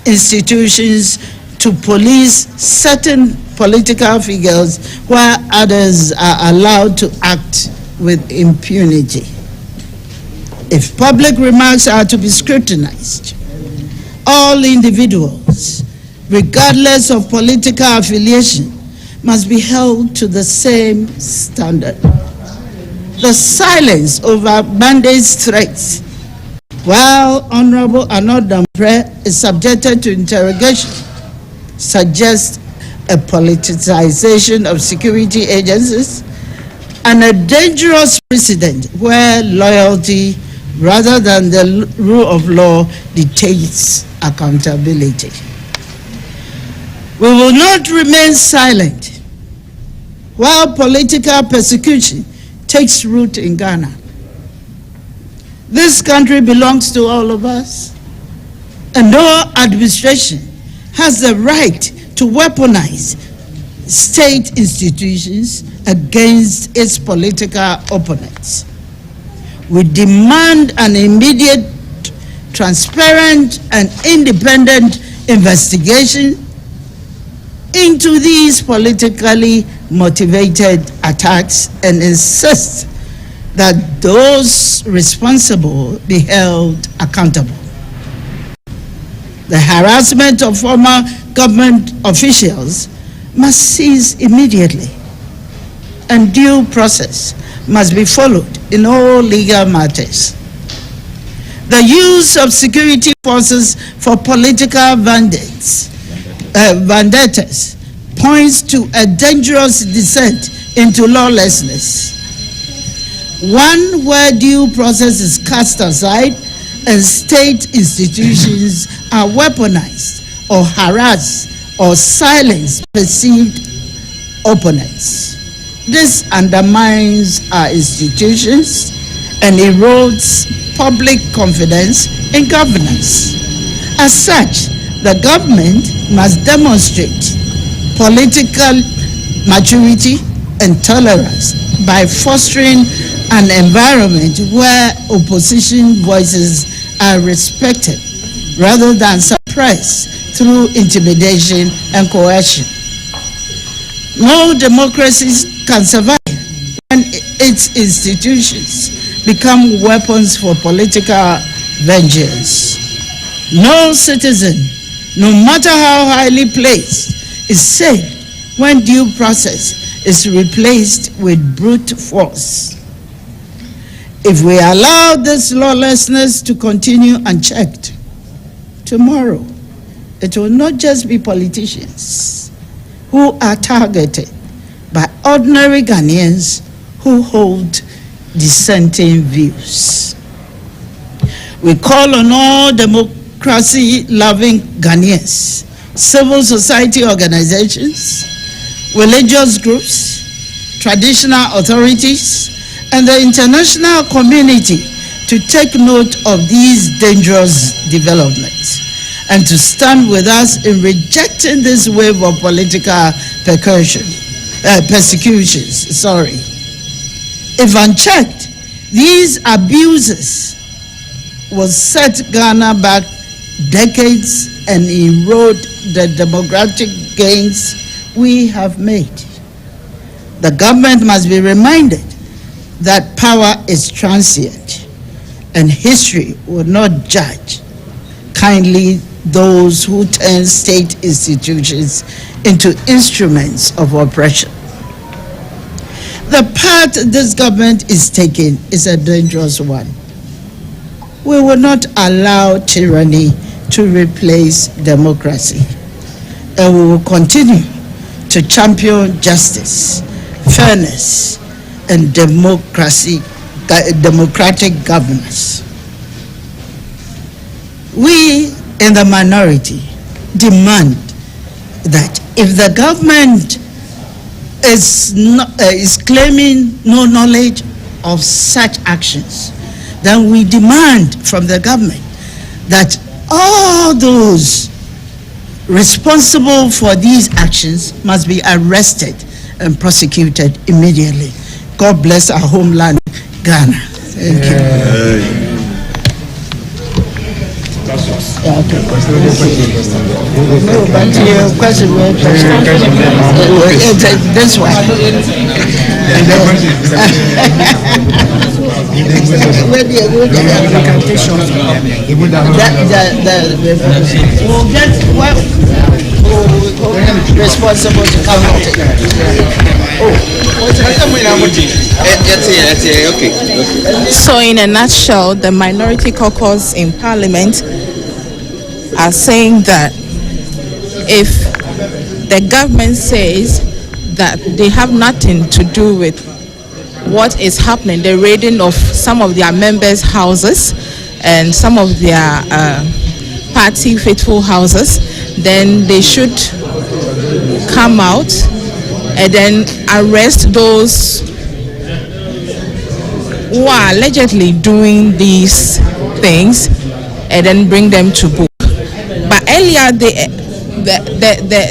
institutions to police certain political figures while others are allowed to act with impunity. If public remarks are to be scrutinized, all individuals, regardless of political affiliation, must be held to the same standard. The silence over Monday's threats, while Honorable Anodam is subjected to interrogation, suggests a politicization of security agencies and a dangerous precedent where loyalty rather than the rule of law dictates accountability. We will not remain silent while political persecution takes root in Ghana. This country belongs to all of us, and no administration has the right to weaponize state institutions against its political opponents. We demand an immediate, transparent, and independent investigation into these politically motivated attacks and insist that those responsible be held accountable. The harassment of former government officials must cease immediately, and due process must be followed in all legal matters. The use of security forces for political vendettas points to a dangerous descent into lawlessness, one where due process is cast aside and state institutions are weaponized or harassed or silence perceived opponents. This undermines our institutions and erodes public confidence in governance. As such, the government must demonstrate political maturity and tolerance by fostering an environment where opposition voices are respected rather than suppressed through intimidation and coercion. No democracies can survive when its institutions become weapons for political vengeance. No citizen, no matter how highly placed, is safe when due process is replaced with brute force. If we allow this lawlessness to continue unchecked, tomorrow it will not just be politicians who are targeted, but ordinary Ghanaians who hold dissenting views. We call on all democracy-loving Ghanaians, civil society organizations, religious groups, traditional authorities, and the international community to take note of these dangerous developments and to stand with us in rejecting this wave of political persecutions. If unchecked, these abuses will set Ghana back decades and erode the democratic gains we have made. The government must be reminded that power is transient and history will not judge kindly those who turn state institutions into instruments of oppression. The path this government is taking is a dangerous one. We will not allow tyranny to replace democracy, and we will continue to champion justice, fairness, and democratic governance. We in the minority demand that if the government is claiming no knowledge of such actions, then we demand from the government that all those responsible for these actions must be arrested and prosecuted immediately. God bless our homeland, Ghana. Thank you. Yeah, okay. No, but your question was this one. We'll get responsible to come out. So in a nutshell, the minority caucus in Parliament are saying that if the government says that they have nothing to do with what is happening, the raiding of some of their members' houses and some of their party faithful houses, then they should come out and then arrest those who are allegedly doing these things and then bring them to book. But earlier, the